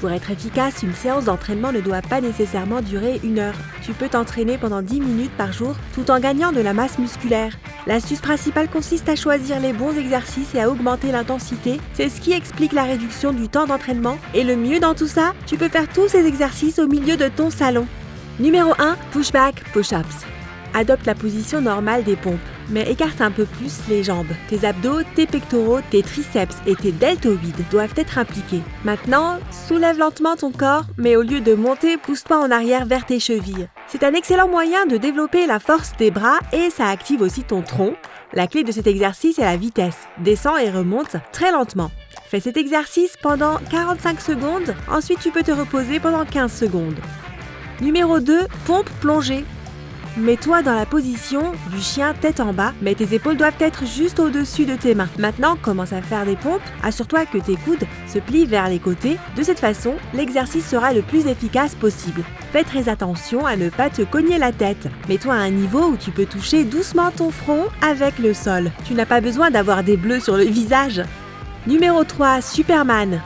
Pour être efficace, une séance d'entraînement ne doit pas nécessairement durer 1 heure. Tu peux t'entraîner pendant 10 minutes par jour tout en gagnant de la masse musculaire. L'astuce principale consiste à choisir les bons exercices et à augmenter l'intensité. C'est ce qui explique la réduction du temps d'entraînement. Et le mieux dans tout ça, tu peux faire tous ces exercices au milieu de ton salon. Numéro 1, push-back, push-ups. Adopte la position normale des pompes, mais écarte un peu plus les jambes. Tes abdos, tes pectoraux, tes triceps et tes deltoïdes doivent être impliqués. Maintenant, soulève lentement ton corps, mais au lieu de monter, pousse-toi en arrière vers tes chevilles. C'est un excellent moyen de développer la force des bras et ça active aussi ton tronc. La clé de cet exercice est la vitesse. Descends et remonte très lentement. Fais cet exercice pendant 45 secondes, ensuite tu peux te reposer pendant 15 secondes. Numéro 2, pompe plongée. Mets-toi dans la position du chien tête en bas, mais tes épaules doivent être juste au-dessus de tes mains. Maintenant, commence à faire des pompes. Assure-toi que tes coudes se plient vers les côtés. De cette façon, l'exercice sera le plus efficace possible. Fais très attention à ne pas te cogner la tête. Mets-toi à un niveau où tu peux toucher doucement ton front avec le sol. Tu n'as pas besoin d'avoir des bleus sur le visage. Numéro 3, Superman.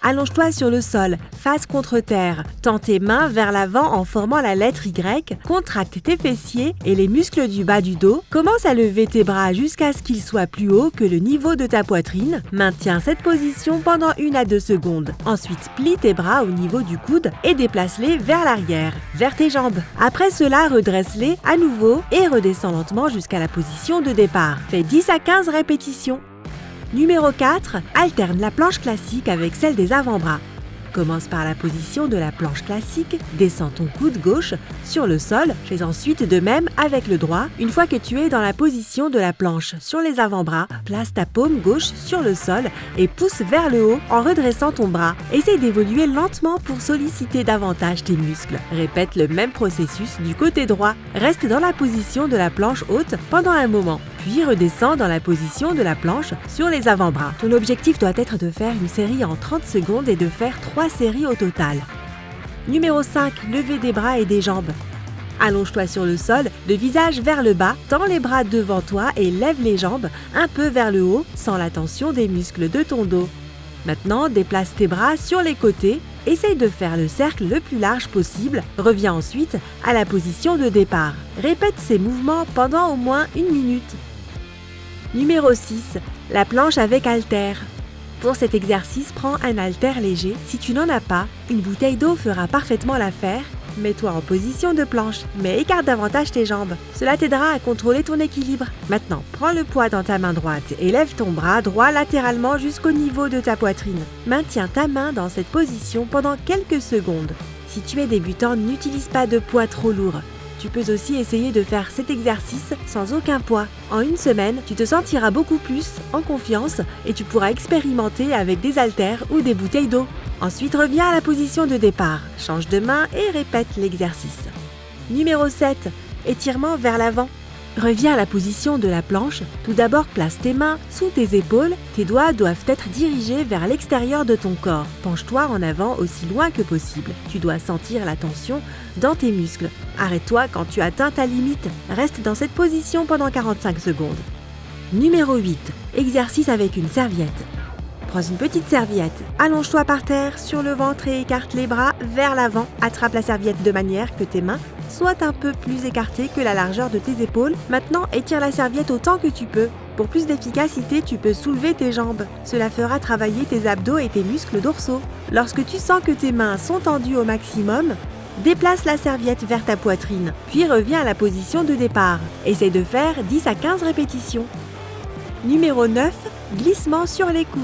Allonge-toi sur le sol, face contre terre. Tends tes mains vers l'avant en formant la lettre Y. Contracte tes fessiers et les muscles du bas du dos. Commence à lever tes bras jusqu'à ce qu'ils soient plus hauts que le niveau de ta poitrine. Maintiens cette position pendant 1 à 2 secondes. Ensuite, plie tes bras au niveau du coude et déplace-les vers l'arrière, vers tes jambes. Après cela, redresse-les à nouveau et redescends lentement jusqu'à la position de départ. Fais 10 à 15 répétitions. Numéro 4, alterne la planche classique avec celle des avant-bras. Commence par la position de la planche classique, descends ton coude gauche sur le sol, fais ensuite de même avec le droit. Une fois que tu es dans la position de la planche sur les avant-bras, place ta paume gauche sur le sol et pousse vers le haut en redressant ton bras. Essaye d'évoluer lentement pour solliciter davantage tes muscles. Répète le même processus du côté droit. Reste dans la position de la planche haute pendant un moment. Puis redescends dans la position de la planche sur les avant-bras. Ton objectif doit être de faire une série en 30 secondes et de faire 3 séries au total. Numéro 5, lever des bras et des jambes. Allonge-toi sur le sol, le visage vers le bas, tends les bras devant toi et lève les jambes un peu vers le haut sans la tension des muscles de ton dos. Maintenant, déplace tes bras sur les côtés. Essaye de faire le cercle le plus large possible. Reviens ensuite à la position de départ. Répète ces mouvements pendant au moins 1 minute. Numéro 6, la planche avec haltère. Pour cet exercice, prends un haltère léger. Si tu n'en as pas, une bouteille d'eau fera parfaitement l'affaire. Mets-toi en position de planche, mais écarte davantage tes jambes. Cela t'aidera à contrôler ton équilibre. Maintenant, prends le poids dans ta main droite et lève ton bras droit latéralement jusqu'au niveau de ta poitrine. Maintiens ta main dans cette position pendant quelques secondes. Si tu es débutant, n'utilise pas de poids trop lourd. Tu peux aussi essayer de faire cet exercice sans aucun poids. En 1 semaine, tu te sentiras beaucoup plus en confiance et tu pourras expérimenter avec des haltères ou des bouteilles d'eau. Ensuite, reviens à la position de départ, change de main et répète l'exercice. Numéro 7, étirement vers l'avant. Reviens à la position de la planche. Tout d'abord, place tes mains sous tes épaules. Tes doigts doivent être dirigés vers l'extérieur de ton corps. Penche-toi en avant aussi loin que possible. Tu dois sentir la tension dans tes muscles. Arrête-toi quand tu atteins ta limite. Reste dans cette position pendant 45 secondes. Numéro 8. Exercice avec une serviette. Prends une petite serviette, allonge-toi par terre sur le ventre et écarte les bras vers l'avant. Attrape la serviette de manière que tes mains soient un peu plus écartées que la largeur de tes épaules. Maintenant, étire la serviette autant que tu peux. Pour plus d'efficacité, tu peux soulever tes jambes. Cela fera travailler tes abdos et tes muscles dorsaux. Lorsque tu sens que tes mains sont tendues au maximum, déplace la serviette vers ta poitrine, puis reviens à la position de départ. Essaye de faire 10 à 15 répétitions. Numéro 9, glissement sur les coudes.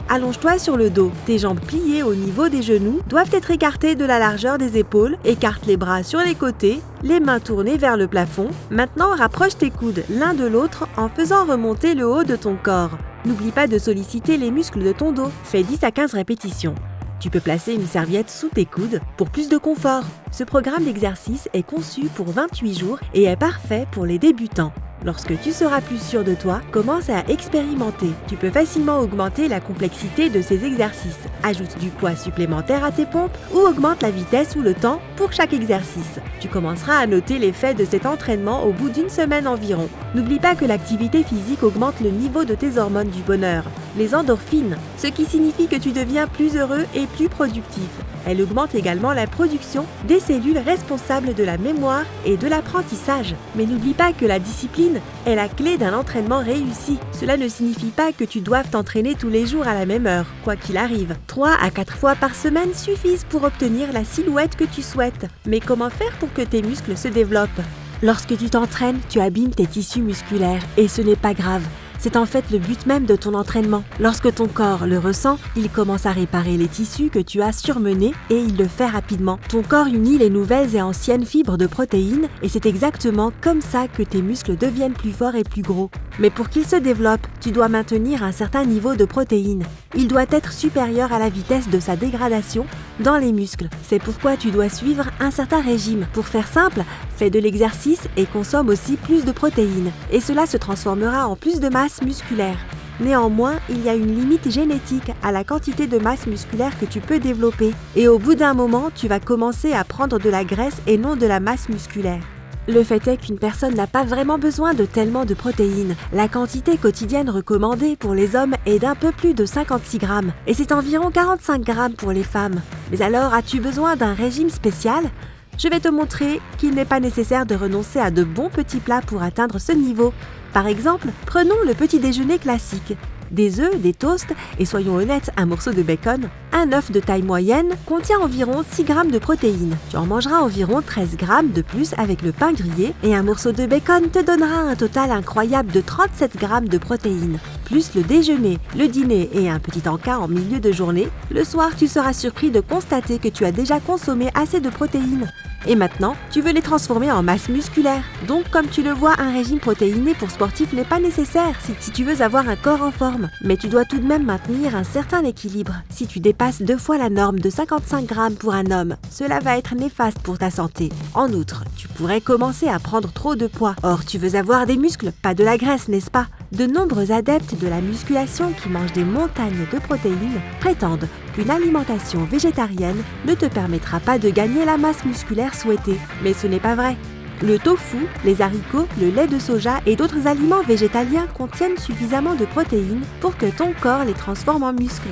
Allonge-toi sur le dos. Tes jambes pliées au niveau des genoux doivent être écartées de la largeur des épaules. Écarte les bras sur les côtés, les mains tournées vers le plafond. Maintenant, rapproche tes coudes l'un de l'autre en faisant remonter le haut de ton corps. N'oublie pas de solliciter les muscles de ton dos. Fais 10 à 15 répétitions. Tu peux placer une serviette sous tes coudes pour plus de confort. Ce programme d'exercice est conçu pour 28 jours et est parfait pour les débutants. Lorsque tu seras plus sûr de toi, commence à expérimenter. Tu peux facilement augmenter la complexité de ces exercices. Ajoute du poids supplémentaire à tes pompes ou augmente la vitesse ou le temps pour chaque exercice. Tu commenceras à noter l'effet de cet entraînement au bout d'1 semaine environ. N'oublie pas que l'activité physique augmente le niveau de tes hormones du bonheur. les endorphines, ce qui signifie que tu deviens plus heureux et plus productif. Elle augmente également la production des cellules responsables de la mémoire et de l'apprentissage. Mais n'oublie pas que la discipline est la clé d'un entraînement réussi. Cela ne signifie pas que tu doives t'entraîner tous les jours à la même heure, quoi qu'il arrive. 3 à 4 fois par semaine suffisent pour obtenir la silhouette que tu souhaites. Mais comment faire pour que tes muscles se développent ? Lorsque tu t'entraînes, tu abîmes tes tissus musculaires et ce n'est pas grave. C'est en fait le but même de ton entraînement. Lorsque ton corps le ressent, il commence à réparer les tissus que tu as surmenés et il le fait rapidement. Ton corps unit les nouvelles et anciennes fibres de protéines et c'est exactement comme ça que tes muscles deviennent plus forts et plus gros. Mais pour qu'ils se développent, tu dois maintenir un certain niveau de protéines. Il doit être supérieur à la vitesse de sa dégradation dans les muscles. C'est pourquoi tu dois suivre un certain régime. Pour faire simple, fais de l'exercice et consomme aussi plus de protéines. Et cela se transformera en plus de masse musculaire. Néanmoins, il y a une limite génétique à la quantité de masse musculaire que tu peux développer. Et au bout d'un moment, tu vas commencer à prendre de la graisse et non de la masse musculaire. Le fait est qu'une personne n'a pas vraiment besoin de tellement de protéines. La quantité quotidienne recommandée pour les hommes est d'un peu plus de 56 grammes et c'est environ 45 grammes pour les femmes. Mais alors, as-tu besoin d'un régime spécial ? Je vais te montrer qu'il n'est pas nécessaire de renoncer à de bons petits plats pour atteindre ce niveau. Par exemple, prenons le petit déjeuner classique. Des œufs, des toasts et soyons honnêtes, un morceau de bacon. Un œuf de taille moyenne contient environ 6 grammes de protéines. Tu en mangeras environ 13 grammes de plus avec le pain grillé et un morceau de bacon te donnera un total incroyable de 37 grammes de protéines. Plus le déjeuner, le dîner et un petit encas en milieu de journée, le soir tu seras surpris de constater que tu as déjà consommé assez de protéines. Et maintenant, tu veux les transformer en masse musculaire. Donc, comme tu le vois, un régime protéiné pour sportifs n'est pas nécessaire si tu veux avoir un corps en forme. Mais tu dois tout de même maintenir un certain équilibre. Si tu dépasses 2 fois la norme de 55 grammes pour un homme, cela va être néfaste pour ta santé. En outre, tu pourrais commencer à prendre trop de poids. Or, tu veux avoir des muscles, pas de la graisse, n'est-ce pas ? De nombreux adeptes de la musculation qui mangent des montagnes de protéines prétendent qu'une alimentation végétarienne ne te permettra pas de gagner la masse musculaire souhaitée. Mais ce n'est pas vrai. Le tofu, les haricots, le lait de soja et d'autres aliments végétaliens contiennent suffisamment de protéines pour que ton corps les transforme en muscles.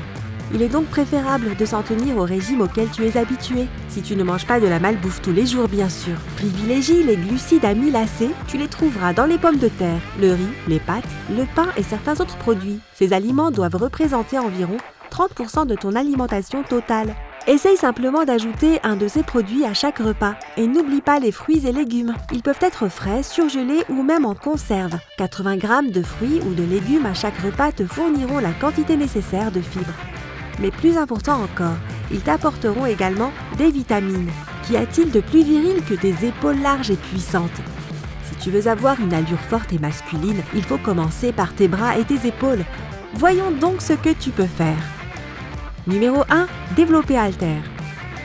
Il est donc préférable de s'en tenir au régime auquel tu es habitué, si tu ne manges pas de la malbouffe tous les jours bien sûr. Privilégie les glucides amylacés, tu les trouveras dans les pommes de terre, le riz, les pâtes, le pain et certains autres produits. Ces aliments doivent représenter environ 30% de ton alimentation totale. Essaye simplement d'ajouter un de ces produits à chaque repas. Et n'oublie pas les fruits et légumes. Ils peuvent être frais, surgelés ou même en conserve. 80 grammes de fruits ou de légumes à chaque repas te fourniront la quantité nécessaire de fibres. Mais plus important encore, ils t'apporteront également des vitamines. Qu'y a-t-il de plus viril que des épaules larges et puissantes ? Si tu veux avoir une allure forte et masculine, il faut commencer par tes bras et tes épaules. Voyons donc ce que tu peux faire. Numéro 1. Développer haltère.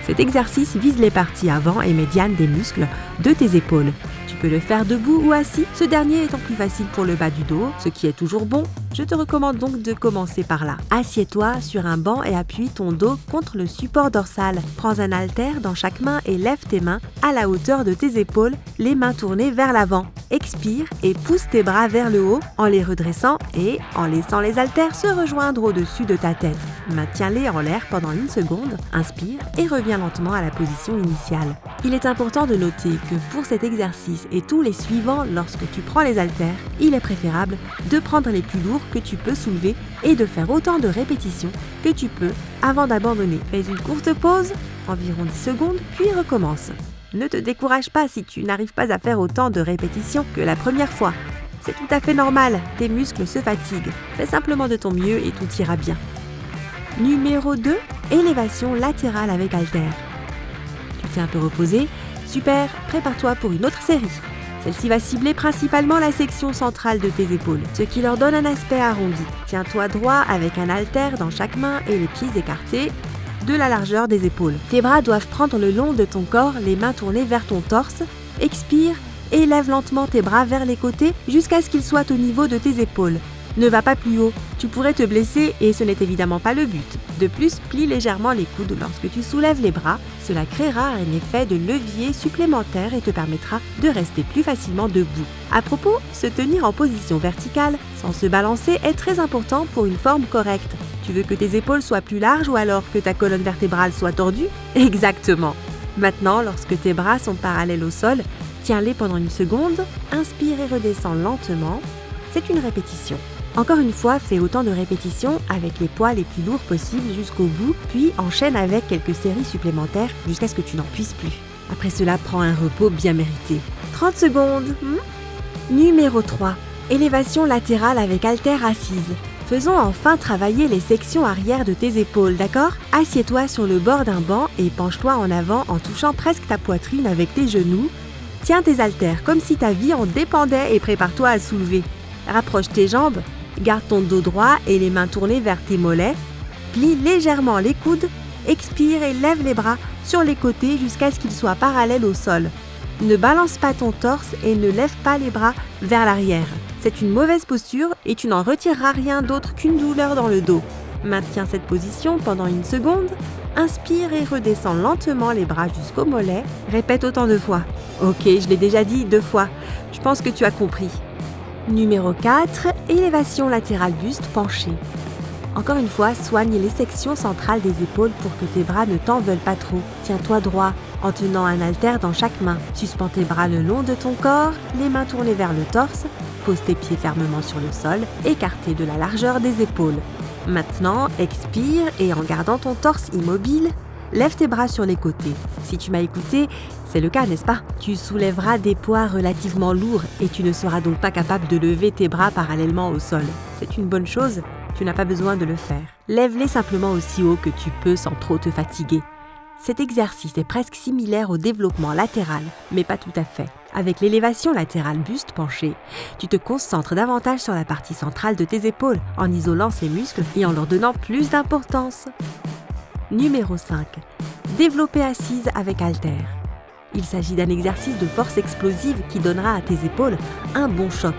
Cet exercice vise les parties avant et médianes des muscles de tes épaules. Tu peux le faire debout ou assis, ce dernier étant plus facile pour le bas du dos, ce qui est toujours bon. Je te recommande donc de commencer par là. Assieds-toi sur un banc et appuie ton dos contre le support dorsal. Prends un haltère dans chaque main et lève tes mains à la hauteur de tes épaules, les mains tournées vers l'avant. Expire et pousse tes bras vers le haut en les redressant et en laissant les haltères se rejoindre au-dessus de ta tête. Maintiens-les en l'air pendant 1 seconde, inspire et reviens lentement à la position initiale. Il est important de noter que pour cet exercice et tous les suivants, lorsque tu prends les haltères, il est préférable de prendre les plus lourds que tu peux soulever et de faire autant de répétitions que tu peux avant d'abandonner. Fais une courte pause, environ 10 secondes, puis recommence. Ne te décourage pas si tu n'arrives pas à faire autant de répétitions que la première fois. C'est tout à fait normal, tes muscles se fatiguent. Fais simplement de ton mieux et tout ira bien. Numéro 2, élévation latérale avec haltère. Tu t'es un peu reposé? Super, prépare-toi pour une autre série. Celle-ci va cibler principalement la section centrale de tes épaules, ce qui leur donne un aspect arrondi. Tiens-toi droit avec un haltère dans chaque main et les pieds écartés de la largeur des épaules. Tes bras doivent prendre le long de ton corps, les mains tournées vers ton torse. Expire et lève lentement tes bras vers les côtés jusqu'à ce qu'ils soient au niveau de tes épaules. Ne va pas plus haut, tu pourrais te blesser et ce n'est évidemment pas le but. De plus, plie légèrement les coudes lorsque tu soulèves les bras. Cela créera un effet de levier supplémentaire et te permettra de rester plus facilement debout. À propos, se tenir en position verticale, sans se balancer, est très important pour une forme correcte. Tu veux que tes épaules soient plus larges ou alors que ta colonne vertébrale soit tordue? Exactement. Maintenant, lorsque tes bras sont parallèles au sol, tiens-les pendant une seconde, inspire et redescends lentement. C'est une répétition. Encore une fois, fais autant de répétitions avec les poids les plus lourds possibles jusqu'au bout, puis enchaîne avec quelques séries supplémentaires jusqu'à ce que tu n'en puisses plus. Après cela, prends un repos bien mérité. 30 secondes. Numéro 3. Élévation latérale avec haltère assise. Faisons enfin travailler les sections arrière de tes épaules, d'accord? Assieds-toi sur le bord d'un banc et penche-toi en avant en touchant presque ta poitrine avec tes genoux. Tiens tes haltères comme si ta vie en dépendait et prépare-toi à soulever. Rapproche tes jambes. Garde ton dos droit et les mains tournées vers tes mollets. Plie légèrement les coudes. Expire et lève les bras sur les côtés jusqu'à ce qu'ils soient parallèles au sol. Ne balance pas ton torse et ne lève pas les bras vers l'arrière. C'est une mauvaise posture et tu n'en retireras rien d'autre qu'une douleur dans le dos. Maintiens cette position pendant une seconde. Inspire et redescends lentement les bras jusqu'au mollet. Répète autant de fois. Ok, je l'ai déjà dit 2 fois. Je pense que tu as compris. Numéro 4, élévation latérale buste penché. Encore une fois, soigne les sections centrales des épaules pour que tes bras ne t'en veulent pas trop. Tiens-toi droit en tenant un haltère dans chaque main. Suspends tes bras le long de ton corps, les mains tournées vers le torse. Pose tes pieds fermement sur le sol, écartés de la largeur des épaules. Maintenant, expire et en gardant ton torse immobile, lève tes bras sur les côtés. Si tu m'as écouté, c'est le cas, n'est-ce pas? Tu soulèveras des poids relativement lourds et tu ne seras donc pas capable de lever tes bras parallèlement au sol. C'est une bonne chose, tu n'as pas besoin de le faire. Lève-les simplement aussi haut que tu peux sans trop te fatiguer. Cet exercice est presque similaire au développement latéral, mais pas tout à fait. Avec l'élévation latérale buste penché, tu te concentres davantage sur la partie centrale de tes épaules en isolant ces muscles et en leur donnant plus d'importance. Numéro 5. Développer assise avec haltère. Il s'agit d'un exercice de force explosive qui donnera à tes épaules un bon choc.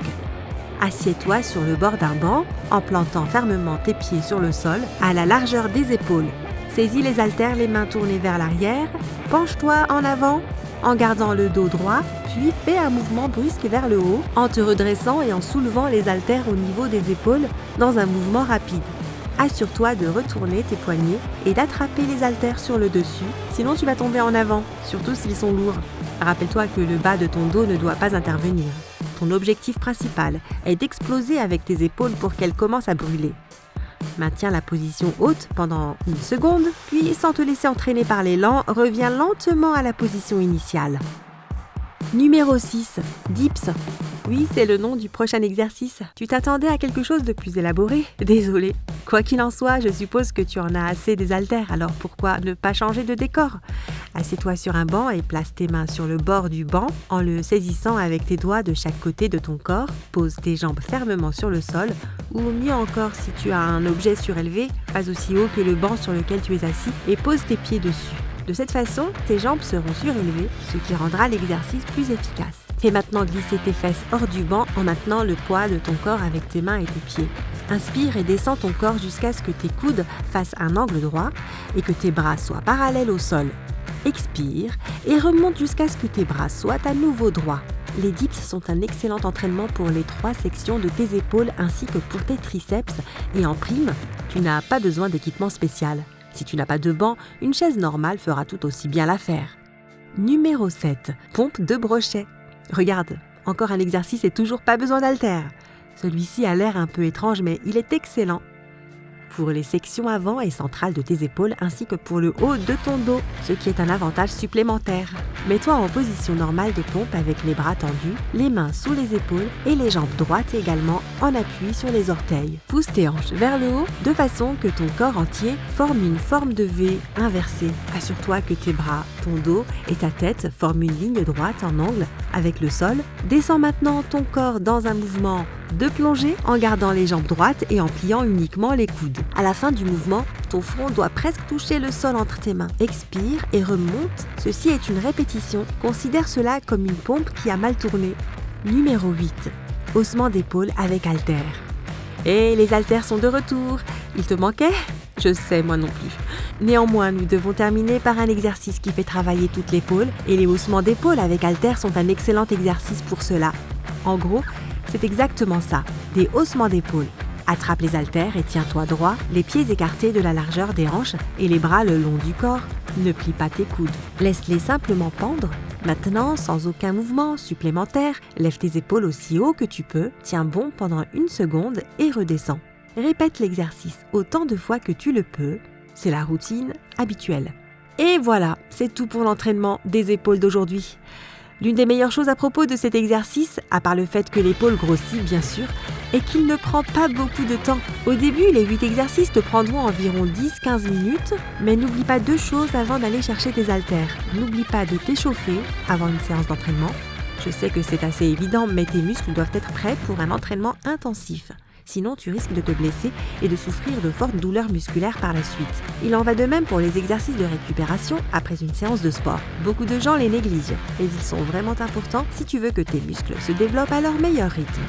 Assieds-toi sur le bord d'un banc en plantant fermement tes pieds sur le sol à la largeur des épaules. Saisis les haltères, les mains tournées vers l'arrière. Penche-toi en avant en gardant le dos droit, puis fais un mouvement brusque vers le haut en te redressant et en soulevant les haltères au niveau des épaules dans un mouvement rapide. Assure-toi de retourner tes poignets et d'attraper les haltères sur le dessus, sinon tu vas tomber en avant, surtout s'ils sont lourds. Rappelle-toi que le bas de ton dos ne doit pas intervenir. Ton objectif principal est d'exploser avec tes épaules pour qu'elles commencent à brûler. Maintiens la position haute pendant une seconde, puis sans te laisser entraîner par l'élan, reviens lentement à la position initiale. Numéro 6. Dips. Oui, c'est le nom du prochain exercice. Tu t'attendais à quelque chose de plus élaboré? Désolé. Quoi qu'il en soit, je suppose que tu en as assez des haltères, alors pourquoi ne pas changer de décor? Assieds-toi sur un banc et place tes mains sur le bord du banc en le saisissant avec tes doigts de chaque côté de ton corps. Pose tes jambes fermement sur le sol, ou mieux encore si tu as un objet surélevé, pas aussi haut que le banc sur lequel tu es assis, et pose tes pieds dessus. De cette façon, tes jambes seront surélevées, ce qui rendra l'exercice plus efficace. Fais maintenant glisser tes fesses hors du banc en maintenant le poids de ton corps avec tes mains et tes pieds. Inspire et descends ton corps jusqu'à ce que tes coudes fassent un angle droit et que tes bras soient parallèles au sol. Expire et remonte jusqu'à ce que tes bras soient à nouveau droits. Les dips sont un excellent entraînement pour les 3 sections de tes épaules ainsi que pour tes triceps et en prime, tu n'as pas besoin d'équipement spécial. Si tu n'as pas de banc, une chaise normale fera tout aussi bien l'affaire. Numéro 7. Pompe de brochet. Regarde, encore un exercice et toujours pas besoin d'haltères. Celui-ci a l'air un peu étrange, mais il est excellent pour les sections avant et centrales de tes épaules ainsi que pour le haut de ton dos, ce qui est un avantage supplémentaire. Mets-toi en position normale de pompe avec les bras tendus, les mains sous les épaules et les jambes droites également en appui sur les orteils. Pousse tes hanches vers le haut de façon que ton corps entier forme une forme de V inversée. Assure-toi que tes bras, ton dos et ta tête forment une ligne droite en angle avec le sol. Descends maintenant ton corps dans un mouvement de plongée en gardant les jambes droites et en pliant uniquement les coudes. À la fin du mouvement, ton front doit presque toucher le sol entre tes mains. Expire et remonte. Ceci est une répétition. Considère cela comme une pompe qui a mal tourné. Numéro 8. Haussement d'épaule avec haltères. Et les haltères sont de retour. Ils te manquaient? Je sais, moi non plus. Néanmoins, nous devons terminer par un exercice qui fait travailler toute l'épaule et les haussements d'épaule avec haltères sont un excellent exercice pour cela. En gros, c'est exactement ça, des haussements d'épaule. Attrape les haltères et tiens-toi droit, les pieds écartés de la largeur des hanches et les bras le long du corps. Ne plie pas tes coudes. Laisse-les simplement pendre. Maintenant, sans aucun mouvement supplémentaire, lève tes épaules aussi haut que tu peux, tiens bon pendant 1 seconde et redescends. Répète l'exercice autant de fois que tu le peux. C'est la routine habituelle. Et voilà, c'est tout pour l'entraînement des épaules d'aujourd'hui. L'une des meilleures choses à propos de cet exercice, à part le fait que l'épaule grossit bien sûr, est qu'il ne prend pas beaucoup de temps. Au début, les 8 exercices te prendront environ 10-15 minutes, mais n'oublie pas 2 choses avant d'aller chercher tes haltères. N'oublie pas de t'échauffer avant une séance d'entraînement. Je sais que c'est assez évident, mais tes muscles doivent être prêts pour un entraînement intensif. Sinon, tu risques de te blesser et de souffrir de fortes douleurs musculaires par la suite. Il en va de même pour les exercices de récupération après une séance de sport. Beaucoup de gens les négligent, mais ils sont vraiment importants si tu veux que tes muscles se développent à leur meilleur rythme.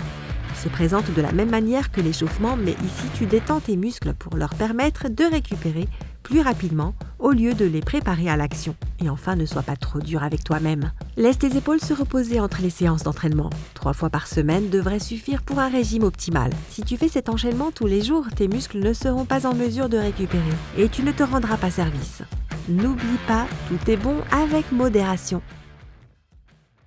Ils se présentent de la même manière que l'échauffement, mais ici tu détends tes muscles pour leur permettre de récupérer plus rapidement au lieu de les préparer à l'action. Et enfin, ne sois pas trop dur avec toi-même. Laisse tes épaules se reposer entre les séances d'entraînement. 3 fois par semaine devrait suffire pour un régime optimal. Si tu fais cet enchaînement tous les jours, tes muscles ne seront pas en mesure de récupérer et tu ne te rendras pas service. N'oublie pas, tout est bon avec modération.